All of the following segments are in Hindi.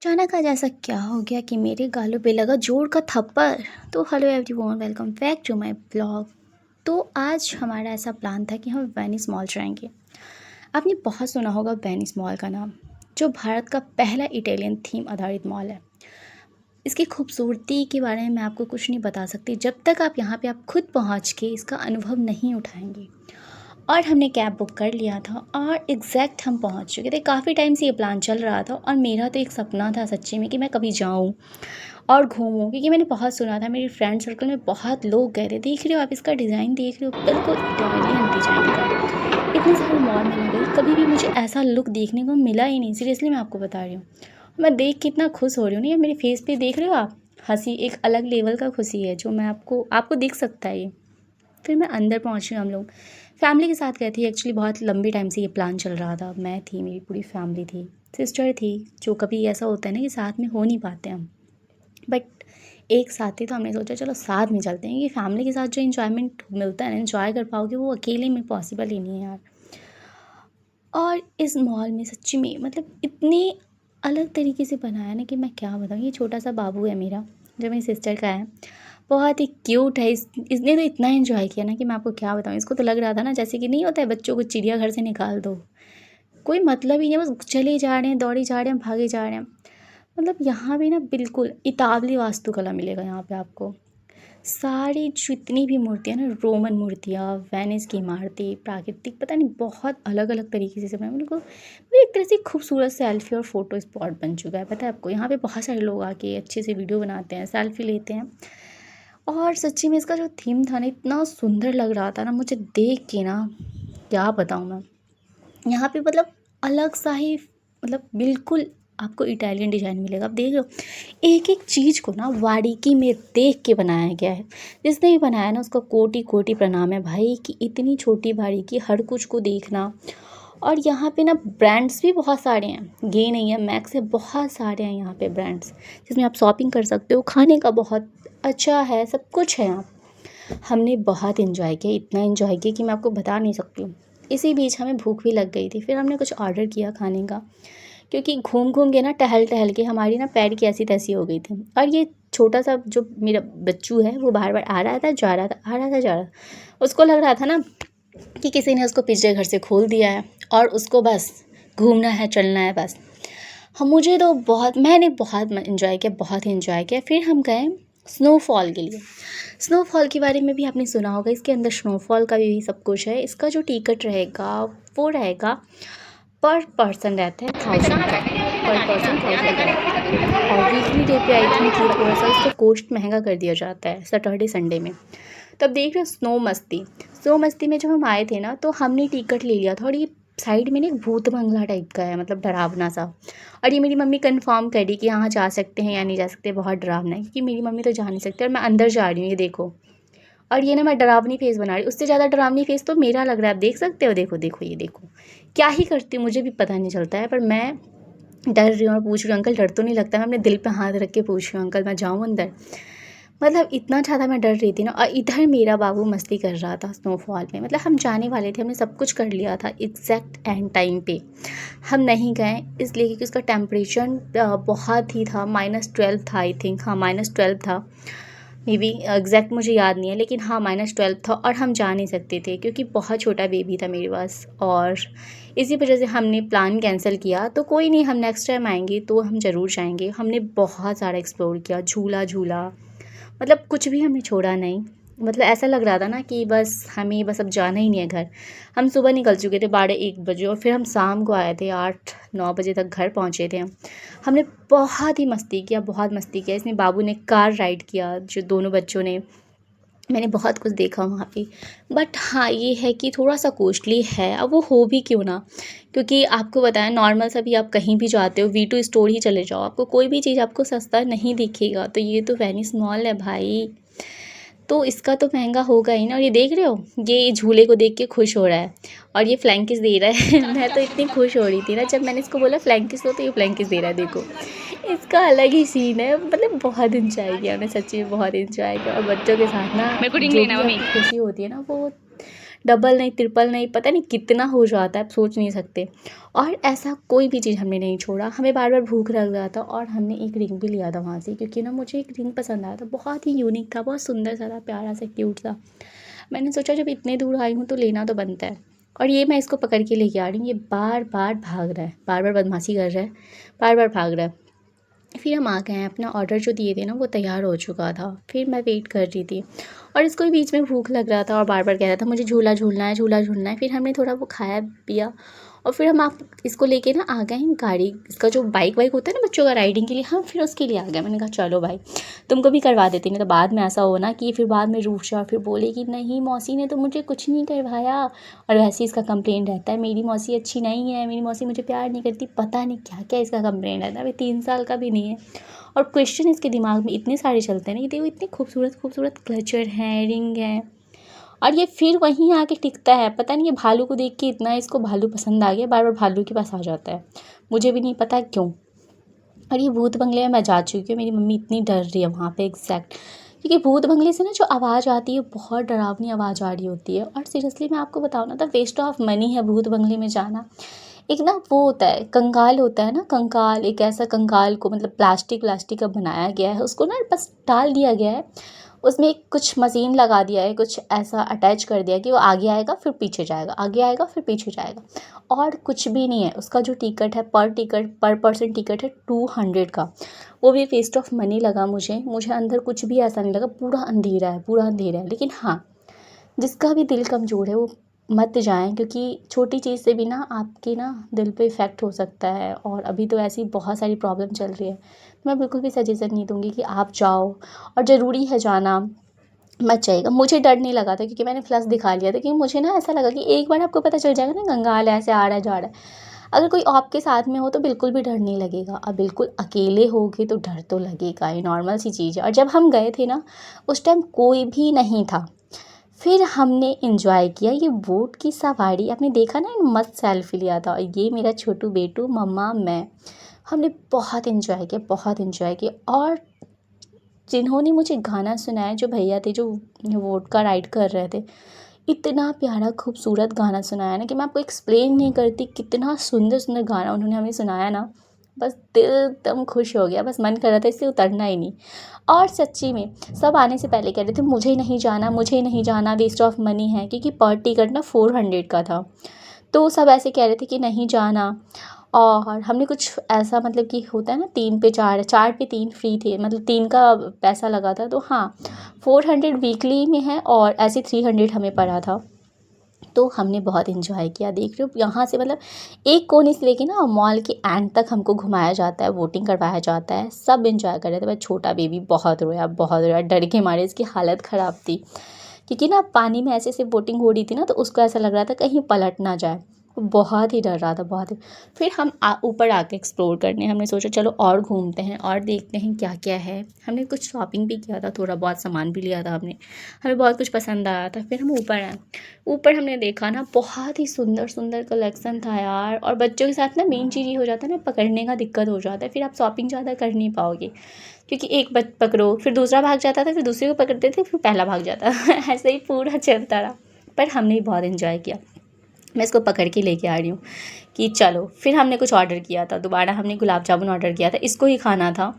अचानक आज ऐसा क्या हो गया कि मेरे गालों पे लगा जोर का थप्पड़। तो hello everyone, welcome back to my blog. तो आज हमारा ऐसा प्लान था कि हम वेनिस मॉल जाएंगे। आपने बहुत सुना होगा वेनिस मॉल का नाम, जो भारत का पहला इटालियन थीम आधारित मॉल है। इसकी खूबसूरती के बारे में मैं आपको कुछ नहीं बता सकती जब तक आप यहाँ पे आप खुद पहुँच के इसका अनुभव नहीं उठाएंगे। और हमने कैब बुक कर लिया था और एग्जैक्ट हम पहुंच चुके थे। काफ़ी टाइम से ये प्लान चल रहा था और मेरा तो एक सपना था सच्ची में कि मैं कभी जाऊं और घूमूं, क्योंकि मैंने बहुत सुना था, मेरे फ्रेंड सर्कल में बहुत लोग गए थे। देख रहे हो आप, इसका डिज़ाइन देख रहे हो, बिल्कुल इटालियन डिज़ाइन का। इतने सारे मॉल में मैं गई, कभी भी मुझे ऐसा लुक देखने को मिला ही नहीं। सीरियसली मैं आपको बता रही हूँ। मैं देख के इतना खुश हो रही हूँ ना, ये मेरे फेस पे देख रहे हो आप, हंसी एक अलग लेवल का खुशी है जो मैं आपको दिख सकता है ये। फिर मैं अंदर पहुंची। हम लोग फैमिली के साथ गए थे। एक्चुअली बहुत लंबे टाइम से ये प्लान चल रहा था। मैं थी, मेरी पूरी फैमिली थी, सिस्टर थी। जो कभी ऐसा होता है ना कि साथ में हो नहीं पाते हम, बट एक साथ थे तो हमने सोचा चलो साथ में चलते हैं। ये फैमिली के साथ जो इन्जॉयमेंट मिलता है ना, इन्जॉय कर पाओगे, वो अकेले में पॉसिबल ही नहीं है यार। और इस मॉल में सच्ची में मतलब इतने अलग तरीके से बनाया ना कि मैं क्या बताऊँ। ये छोटा सा बाबू है मेरा, जो मेरी सिस्टर का है, बहुत ही क्यूट है। इसने तो इतना एंजॉय किया ना कि मैं आपको क्या बताऊँ। इसको तो लग रहा था ना जैसे कि नहीं होता है बच्चों को चिड़ियाघर से निकाल दो, कोई मतलब ही नहीं, बस चले जा रहे हैं, दौड़े जा रहे हैं, भागे जा रहे हैं। मतलब यहाँ भी ना बिल्कुल इतावली वास्तुकला मिलेगा यहाँ पे आपको। सारी जितनी भी मूर्तियाँ ना, रोमन मूर्तियाँ, वेनिस की इमारतें, प्राकृतिक, पता नहीं बहुत अलग अलग तरीके से बनाया। बिल्कुल वो एक तरह से खूबसूरत सेल्फी और फ़ोटो स्पॉट बन चुका है। पता है आपको, यहाँ पे बहुत सारे लोग आके अच्छे से वीडियो बनाते हैं, सेल्फी लेते हैं। और सच्ची में इसका जो थीम था ना, इतना सुंदर लग रहा था ना मुझे देख के ना, क्या बताऊँ मैं। यहाँ पे मतलब अलग सा ही, मतलब बिल्कुल आपको इटालियन डिज़ाइन मिलेगा। आप देख लो, एक एक चीज़ को ना बारीकी में देख के बनाया गया है। जिसने भी बनाया ना उसका कोटि कोटि प्रणाम है भाई, कि इतनी छोटी बारीकी हर कुछ को देखना। और यहाँ पे ना ब्रांड्स भी बहुत सारे हैं, ये नहीं है मैक्स है, बहुत सारे हैं यहाँ पे ब्रांड्स जिसमें आप शॉपिंग कर सकते हो। खाने का बहुत अच्छा है, सब कुछ है यहाँ। हमने बहुत इन्जॉय किया, इतना इन्जॉय किया कि मैं आपको बता नहीं सकती हूँ। इसी बीच हमें भूख भी लग गई थी, फिर हमने कुछ ऑर्डर किया खाने का, क्योंकि घूम घूम के ना, टहल टहल के हमारी ना पैर की ऐसी तैसी हो गई थी। और ये छोटा सा जो मेरा बच्चू है, वो बार बार आ रहा था, जा रहा था, आ रहा था, जा रहा था। उसको लग रहा था ना कि किसी ने उसको पिछले घर से खोल दिया है और उसको बस घूमना है, चलना है बस। हम मुझे तो बहुत, मैंने बहुत इन्जॉय किया, बहुत ही इन्जॉय किया। फिर हम गए स्नोफॉल के लिए। स्नोफॉल के बारे में भी आपने सुना होगा, इसके अंदर स्नोफॉल का भी सब कुछ है। इसका जो टिकट रहेगा वो रहेगा पर पर्सन, रहता है 1000 का, पर पर्सन 1000 का। और वीकली डे पे आई थिंक ये थोड़ा सा इसका कॉस्ट महंगा कर दिया जाता है सैटरडे संडे में। तब देख रहे हो स्नो मस्ती में जब हम आए थे ना, तो हमने टिकट ले लिया था। और ये साइड में ना एक भूत बंगला टाइप का है, मतलब डरावना सा। और ये मेरी मम्मी कंफर्म करी कि यहाँ जा सकते हैं या नहीं जा सकते, बहुत डरावना है, क्योंकि मेरी मम्मी तो जा नहीं सकती और मैं अंदर जा रही हूँ, ये देखो। और ये ना मैं डरावनी फेस बना रही हूँ, उससे ज़्यादा डरावनी फेस तो मेरा लग रहा है, आप देख सकते हो, देखो देखो, ये देखो। क्या ही करती हूँ मुझे भी पता नहीं चलता है, पर मैं डर रही हूँ और पूछ रही हूँ अंकल डर तो नहीं लगता। मैं अपने दिल पे हाथ रख के पूछ रही हूँ अंकल मैं जाऊँ अंदर। मतलब इतना ज़्यादा मैं डर रही थी ना। और इधर मेरा बाबू मस्ती कर रहा था स्नोफॉल में। मतलब हम जाने वाले थे, हमने सब कुछ कर लिया था एग्जैक्ट एंड टाइम पे। हम नहीं गए इसलिए क्योंकि उसका टेम्परेचर बहुत ही था, -12 था आई थिंक। हाँ, -12 था, मे बी एग्जैक्ट मुझे याद नहीं है, लेकिन हाँ -12 था। और हम जा नहीं सकते थे क्योंकि बहुत छोटा बेबी था मेरे पास, और इसी वजह से हमने प्लान कैंसिल किया। तो कोई नहीं, हम नेक्स्ट टाइम आएंगे तो हम ज़रूर जाएंगे। हमने बहुत सारा एक्सप्लोर किया, झूला झूला, मतलब कुछ भी हमने छोड़ा नहीं। मतलब ऐसा लग रहा था ना कि हमें बस अब जाना ही नहीं है घर। हम सुबह निकल चुके थे 12-1 बजे, और फिर हम शाम को आए थे 8-9 बजे तक घर पहुँचे थे हम। हमने बहुत ही मस्ती किया, बहुत मस्ती किया। इसमें बाबू ने कार राइड किया, जो दोनों बच्चों ने। मैंने बहुत कुछ देखा वहाँ पे। बट हाँ, ये है कि थोड़ा सा कॉस्टली है। अब वो हो भी क्यों ना, क्योंकि आपको बताएं नॉर्मल सा भी आप कहीं भी जाते हो, V2 स्टोर ही चले जाओ, आपको कोई भी चीज़ आपको सस्ता नहीं दिखेगा। तो ये तो वेनिस मॉल है भाई, तो इसका तो महंगा होगा ही ना। और ये देख रहे हो, ये झूले को देख के खुश हो रहा है और ये फ्लैंकिस दे रहा है। मैं तो इतनी खुश हो रही थी ना जब मैंने इसको बोला फ्लैंकिस दो, तो ये फ्लैंकिस दे रहा है, देखो। इसका अलग ही सीन है। मतलब बहुत इंजॉय किया हमने, सच्ची में बहुत इंजॉय किया। और बच्चों के साथ ना मेरे को रिंग जो लेना भी मम्मी। आपकी खुशी होती है ना, वो डबल नहीं, ट्रिपल नहीं, पता नहीं कितना हो जाता है, आप सोच नहीं सकते। और ऐसा कोई भी चीज़ हमने नहीं छोड़ा, हमें बार बार भूख लग रहा था और हमने एक रिंग भी लिया था वहाँ से, क्योंकि ना मुझे एक रिंग पसंद आया था, बहुत ही यूनिक था, बहुत सुंदर सा था, प्यारा सा, क्यूट सा। मैंने सोचा जब इतने दूर आई हूँ तो लेना तो बनता है। और ये मैं इसको पकड़ के लेके आ रही हूँ, ये बार बार भाग रहा है, बार बार बदमाशी कर रहा है, बार बार भाग रहा है। फिर हम आ गए हैं, अपना ऑर्डर जो दिए थे ना वो तैयार हो चुका था, फिर मैं वेट कर रही थी और इसको भी बीच में भूख लग रहा था और बार बार कह रहा था मुझे झूला झूलना है, झूला झूलना है। फिर हमने थोड़ा वो खाया पिया और फिर हम आप इसको लेके ना आ गए हैं गाड़ी, इसका जो बाइक वाइक होता है ना बच्चों का राइडिंग के लिए, हम फिर उसके लिए आ गए। मैंने कहा चलो भाई तुमको भी करवा देती, नहीं तो बाद में ऐसा हो ना कि फिर बाद में रूठ जाओ, फिर बोले कि नहीं मौसी ने तो मुझे कुछ नहीं करवाया। और वैसे इसका कंप्लेंट रहता है मेरी मौसी अच्छी नहीं है, मेरी मौसी मुझे प्यार नहीं करती, पता नहीं क्या क्या इसका कंप्लेंट रहता है। अभी 3 साल का भी नहीं है और क्वेश्चन इसके दिमाग में इतने सारे चलते हैं ना कि देखो इतने खूबसूरत खूबसूरत क्लचर हैं, रिंग हैं, और ये फिर वहीं आके टिकता है। पता नहीं ये भालू को देख के इतना इसको भालू पसंद आ गया, बार बार भालू के पास आ जाता है, मुझे भी नहीं पता क्यों। और ये भूत बंगले में मैं जा चुकी हूँ, मेरी मम्मी इतनी डर रही है वहाँ पे एग्जैक्ट, क्योंकि भूत बंगले से ना जो आवाज़ आती है बहुत डरावनी आवाज़ आ रही होती है। और सीरियसली मैं आपको बताऊँ ना तो वेस्ट ऑफ मनी है भूत बंगले में जाना। एक ना वो होता है कंकाल, होता है ना कंकाल, एक ऐसा कंकाल को मतलब प्लास्टिक का बनाया गया है, उसको ना बस डाल दिया गया है, उसमें एक कुछ मशीन लगा दिया है, कुछ ऐसा अटैच कर दिया कि वो आगे आएगा फिर पीछे जाएगा, आगे आएगा फिर पीछे जाएगा, और कुछ भी नहीं है। उसका जो टिकट है पर पर्सन टिकट है 200 का, वो भी वेस्ट ऑफ मनी लगा मुझे अंदर कुछ भी ऐसा नहीं लगा, पूरा अंधेरा है, पूरा अंधेरा है। लेकिन हाँ, जिसका भी दिल कमज़ोर है वो मत जाएं, क्योंकि छोटी चीज़ से भी ना आपके ना दिल पे इफ़ेक्ट हो सकता है, और अभी तो ऐसी बहुत सारी प्रॉब्लम चल रही है। तो मैं बिल्कुल भी सजेशन नहीं दूँगी कि आप जाओ, और ज़रूरी है जाना, मत जाइएगा। मुझे डर नहीं लगा था क्योंकि मैंने फ्लश दिखा लिया था, क्योंकि मुझे ना ऐसा लगा कि एक बार आपको पता चल जाएगा ना कंगाल ऐसे आ रहा है जा रहा है, अगर कोई आपके साथ में हो तो बिल्कुल भी डर नहीं लगेगा, और बिल्कुल अकेले होगे तो डर तो लगेगा, ये नॉर्मल सी चीज़ है। और जब हम गए थे ना उस टाइम कोई भी नहीं था, फिर हमने एंजॉय किया ये बोट की सवारी। आपने देखा ना मस्त सेल्फी लिया था, और ये मेरा छोटू बेटू, मम्मा, मैं, हमने बहुत एंजॉय किया, बहुत एंजॉय किया। और जिन्होंने मुझे गाना सुनाया, जो भैया थे जो वोट का राइड कर रहे थे, इतना प्यारा खूबसूरत गाना सुनाया ना कि मैं आपको एक्सप्लेन नहीं करती, कितना सुंदर सुंदर गाना उन्होंने हमें सुनाया ना, बस दिल एकदम खुश हो गया, बस मन कर रहा था इससे उतरना ही नहीं। और सच्ची में सब आने से पहले कह रहे थे मुझे नहीं जाना, मुझे नहीं जाना, वेस्ट ऑफ मनी है, क्योंकि पर टिकट ना 400 का था। तो सब ऐसे कह रहे थे कि नहीं जाना। और हमने कुछ ऐसा मतलब कि होता है ना 3 पे 4, 4 पे 3 फ्री थे, मतलब 3 का पैसा लगा था, तो हाँ 400 वीकली में है और ऐसे 300 हमें पड़ा था। तो हमने बहुत एंजॉय किया। देख रहे हो यहाँ से मतलब एक कोने से लेके ना मॉल के एंड तक हमको घुमाया जाता है, वोटिंग करवाया जाता है, सब एंजॉय कर रहे थे। बस छोटा बेबी बहुत रोया, बहुत रोया, डर के मारे इसकी हालत ख़राब थी, क्योंकि ना पानी में ऐसे ऐसे बोटिंग हो रही थी ना, तो उसको ऐसा लग रहा था कहीं पलट ना जाए, वो बहुत ही डर रहा था, बहुत ही। फिर हम ऊपर आके एक्सप्लोर करने, हमने सोचा चलो और घूमते हैं और देखते हैं क्या क्या है। हमने कुछ शॉपिंग भी किया था, थोड़ा बहुत सामान भी लिया था हमने, हमें बहुत कुछ पसंद आया था। फिर हम ऊपर आए, ऊपर हमने देखा ना बहुत ही सुंदर सुंदर कलेक्शन था यार। और बच्चों के साथ ना मेन चीज़ ये हो जाता है ना, पकड़ने का दिक्कत हो जाता है, फिर आप शॉपिंग ज़्यादा कर नहीं पाओगे, क्योंकि एक पकड़ो फिर दूसरा भाग जाता था, फिर दूसरे को पकड़ते थे फिर पहला भाग जाता था ऐसे ही पूरा चलता रहा। पर हमने बहुत एंजॉय किया। मैं इसको पकड़ के लेके आ रही हूँ कि चलो। फिर हमने कुछ ऑर्डर किया था, दोबारा हमने गुलाब जामुन ऑर्डर किया था, इसको ही खाना था,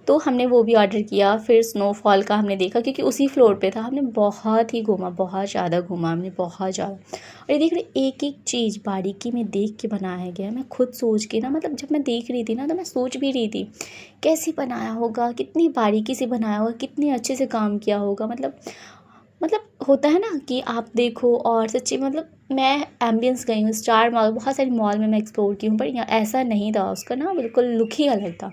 तो हमने वो भी ऑर्डर किया। फिर स्नोफॉल का हमने देखा, क्योंकि उसी फ्लोर पे था। हमने बहुत ही घूमा, बहुत ज़्यादा घूमा हमने, बहुत ज़्यादा। और ये देख रहे एक एक चीज़ बारीकी में देख के बनाया गया है। मैं खुद सोच के ना, मतलब जब मैं देख रही थी ना तो मैं सोच भी रही थी कैसे बनाया होगा, कितनी बारीकी से बनाया होगा, कितने अच्छे से काम किया होगा। मतलब होता है ना कि आप देखो, और सच्ची मतलब मैं एम्बियंस गई हूँ, स्टार मॉल, बहुत सारी मॉल में मैं एक्सप्लोर की हूँ, पर यहाँ ऐसा नहीं था। उसका ना बिल्कुल लुक ही अलग था,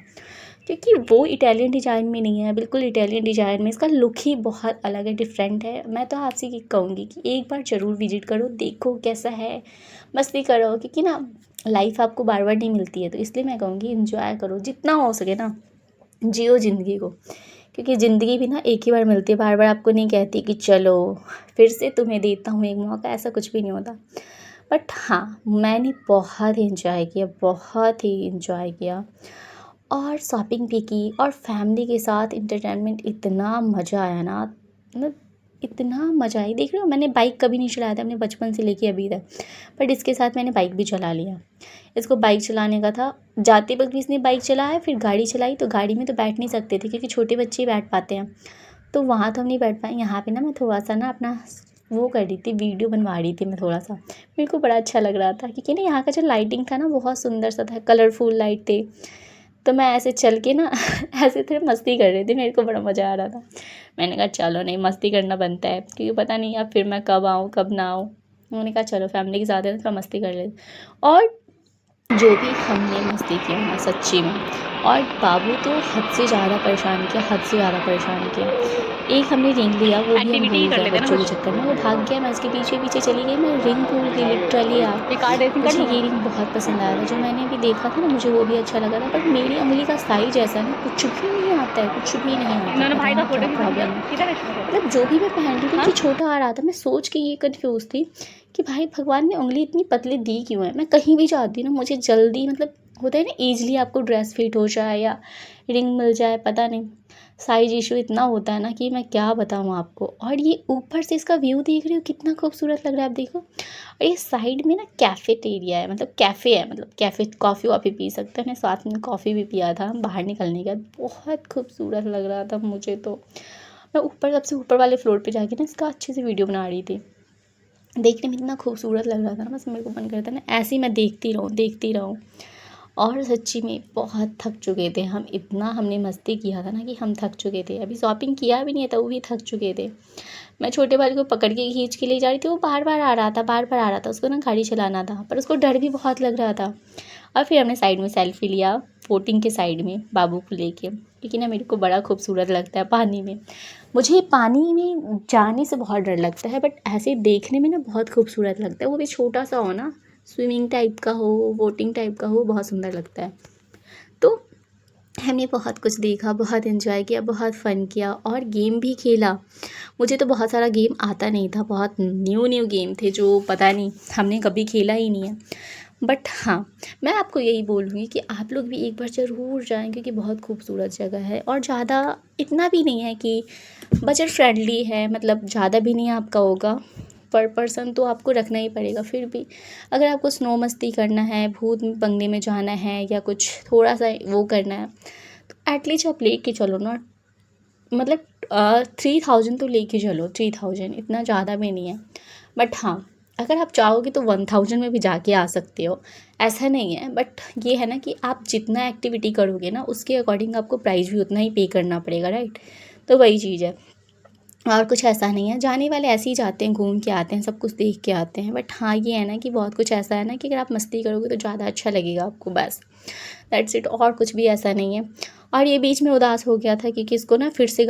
क्योंकि वो इटालियन डिज़ाइन में नहीं है, बिल्कुल इटालियन डिज़ाइन में इसका लुक ही बहुत अलग है, डिफरेंट है। मैं तो आपसे ये कहूँगी कि एक बार ज़रूर विजिट करो, देखो कैसा है, मस्ती करो, क्योंकि ना लाइफ आपको बार बार नहीं मिलती है, तो इसलिए मैं कहूँगी इंजॉय करो जितना हो सके ना, जियो ज़िंदगी को, क्योंकि ज़िंदगी भी ना एक ही बार मिलती है, बार बार आपको नहीं कहती कि चलो फिर से तुम्हें देता हूँ एक मौका, ऐसा कुछ भी नहीं होता। बट हाँ, मैंने बहुत इंजॉय किया, बहुत ही इंजॉय किया, और शॉपिंग भी की, और फैमिली के साथ इंटरटेनमेंट, इतना मज़ा आया ना, मतलब इतना मज़ा आई। देख रहे हो, मैंने बाइक कभी नहीं चलाया था अपने बचपन से लेके अभी तक, बट इसके साथ मैंने बाइक भी चला लिया। इसको बाइक चलाने का था, जाते वक्त भी इसने बाइक चलाया, फिर गाड़ी चलाई। तो गाड़ी में तो बैठ नहीं सकते थे क्योंकि छोटे बच्चे ही बैठ पाते हैं, तो वहाँ तो हम नहीं बैठ पाए। यहाँ पे ना मैं थोड़ा सा ना अपना वो कर रही थी, वीडियो बनवा रही थी मैं थोड़ा सा। मेरे को बड़ा अच्छा लग रहा था क्योंकि ना यहाँ का जो लाइटिंग था ना बहुत सुंदर सा था, कलरफुल लाइट थे। तो मैं ऐसे चल के ना ऐसे थोड़ी मस्ती कर रही थी, मेरे को बड़ा मज़ा आ रहा था। मैंने कहा चलो, नहीं मस्ती करना बनता है क्योंकि पता नहीं अब फिर मैं कब आऊँ कब ना आऊँ। उन्होंने कहा चलो फैमिली के साथ है तो थोड़ा मस्ती कर लेते। और जो भी हमने मस्ती किया ना सच्ची में, और बाबू तो हद से ज़्यादा परेशान किया, हद से ज़्यादा परेशान किया। एक हमने रिंग लिया, वो भी हम भूल गए बच्चों के चक्कर में, वो भाग गया, मैं उसके पीछे पीछे चली गई, मैं रिंग भूल गई लिटरली यार। मुझे ये रिंग बहुत पसंद आया था, जो मैंने अभी देखा था ना मुझे वो भी अच्छा लगा था, बट मेरी उंगली का साइज ऐसा ना कुछ भी नहीं आता है, कुछ भी नहीं आता, पता नहीं क्या प्रॉब्लम है। मतलब जो भी मैं पहन रही थी मुझे छोटा आ रहा था। मैं सोच के ये कन्फ्यूज़ थी कि भाई भगवान ने उंगली इतनी पतली दी क्यों है। मैं कहीं भी जाती हूँ ना मुझे जल्दी, मतलब होता है ना ईज़िली आपको ड्रेस फिट हो जाए या रिंग मिल जाए, पता नहीं साइज इशू इतना होता है ना कि मैं क्या बताऊँ आपको। और ये ऊपर से इसका व्यू देख रही हो कितना खूबसूरत लग रहा है, आप देखो। और ये साइड में ना कैफ़ेटेरिया है, मतलब कैफ़े है, मतलब कैफ़े कॉफ़ी वॉफ़ी पी सकते हैं। मैं साथ में कॉफ़ी भी पिया था बाहर निकलने के बाद, बहुत खूबसूरत लग रहा था मुझे तो। मैं ऊपर सबसे ऊपर वाले फ्लोर पे जाके ना इसका अच्छे से वीडियो बना रही थी। देखने में इतना खूबसूरत लग रहा था ना, बस मेरे को मन करता ना ऐसे ही मैं देखती रहूँ देखती रहूँ। और सच्ची में बहुत थक चुके थे हम, इतना हमने मस्ती किया था ना कि हम थक चुके थे। अभी शॉपिंग किया भी नहीं था, वो भी थक चुके थे। मैं छोटे वाले को पकड़ के खींच के ले जा रही थी, वो बार बार आ रहा था, बार बार आ रहा था। उसको ना गाड़ी चलाना था पर उसको डर भी बहुत लग रहा था। और फिर हमने साइड में सेल्फी लिया, बोटिंग के साइड में बाबू को लेके, क्योंकि ना मेरे को बड़ा खूबसूरत लगता है पानी में। मुझे पानी में जाने से बहुत डर लगता है, बट ऐसे देखने में ना बहुत खूबसूरत लगता है। वो भी छोटा सा हो ना, स्विमिंग टाइप का हो, बोटिंग टाइप का हो, बहुत सुंदर लगता है। तो हमने बहुत कुछ देखा, बहुत एंजॉय किया, बहुत फ़न किया और गेम भी खेला। मुझे तो बहुत सारा गेम आता नहीं था, बहुत न्यू न्यू गेम थे जो पता नहीं हमने कभी खेला ही नहीं है। बट हाँ, मैं आपको यही बोलूँगी कि आप लोग भी एक बार ज़रूर जाएँ क्योंकि बहुत खूबसूरत जगह है। और ज़्यादा इतना भी नहीं है कि बजट फ्रेंडली है, मतलब ज़्यादा भी नहीं आपका होगा, पर पर्सन तो आपको रखना ही पड़ेगा। फिर भी अगर आपको स्नो मस्ती करना है, भूत बंगले में जाना है या कुछ थोड़ा सा वो करना है, तो एटलीस्ट आप लेके चलो ना, मतलब 3000 तो लेके चलो, 3000 इतना ज़्यादा भी नहीं है। बट हाँ, अगर आप चाहोगे तो 1000 में भी जाके आ सकते हो, ऐसा नहीं है। बट ये है ना कि आप जितना एक्टिविटी करोगे ना उसके अकॉर्डिंग आपको प्राइस भी उतना ही पे करना पड़ेगा, राइट। तो वही चीज़ है, और कुछ ऐसा नहीं है। जाने वाले ऐसे ही जाते हैं, घूम के आते हैं, सब कुछ देख के आते हैं। बट हाँ, ये है ना कि बहुत कुछ ऐसा है ना कि अगर आप मस्ती करोगे तो ज़्यादा अच्छा लगेगा आपको, बस दैट्स इट, और कुछ भी ऐसा नहीं है। और ये बीच में उदास हो गया था क्योंकि इसको ना फिर से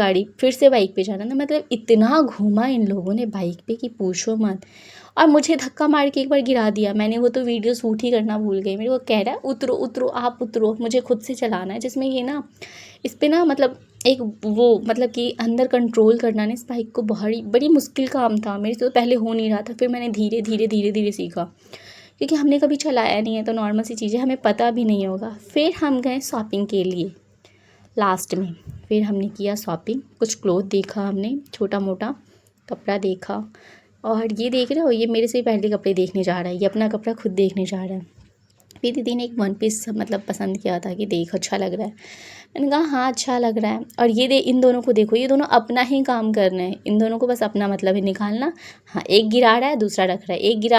बाइक पे जाना था। मतलब इतना घूमा इन लोगों ने बाइक पे कि पूछो मत। और मुझे धक्का मार के एक बार गिरा दिया मैंने, वो तो वीडियो शूट ही करना भूल गई। मेरे को कह रहा है उतरो उतरो, आप उतरो, मुझे खुद से चलाना है। जिसमें ये ना इस पे ना मतलब एक वो मतलब कि अंदर कंट्रोल करना ना इस बाइक को बड़ी मुश्किल काम था। मेरे से तो पहले हो नहीं रहा था, फिर मैंने धीरे धीरे धीरे धीरे सीखा क्योंकि हमने कभी चलाया नहीं है, तो नॉर्मल सी चीज़ें हमें पता भी नहीं होगा। फिर हम गए शॉपिंग के लिए लास्ट में, फिर हमने किया शॉपिंग, कुछ क्लोथ देखा हमने, छोटा मोटा कपड़ा देखा। और ये देख रहे हो, ये मेरे से पहले कपड़े देखने जा रहा है, ये अपना कपड़ा खुद देखने जा रहा है। फिर दीदी ने एक वन पीस मतलब पसंद किया था कि देख अच्छा लग रहा है। मैंने कहा हाँ अच्छा लग रहा है। और ये इन दोनों को देखो, ये दोनों अपना ही काम कर रहे हैं, इन दोनों को बस अपना मतलब है निकालना। हाँ, एक गिरा रहा है दूसरा रख रहा है, एक गिरा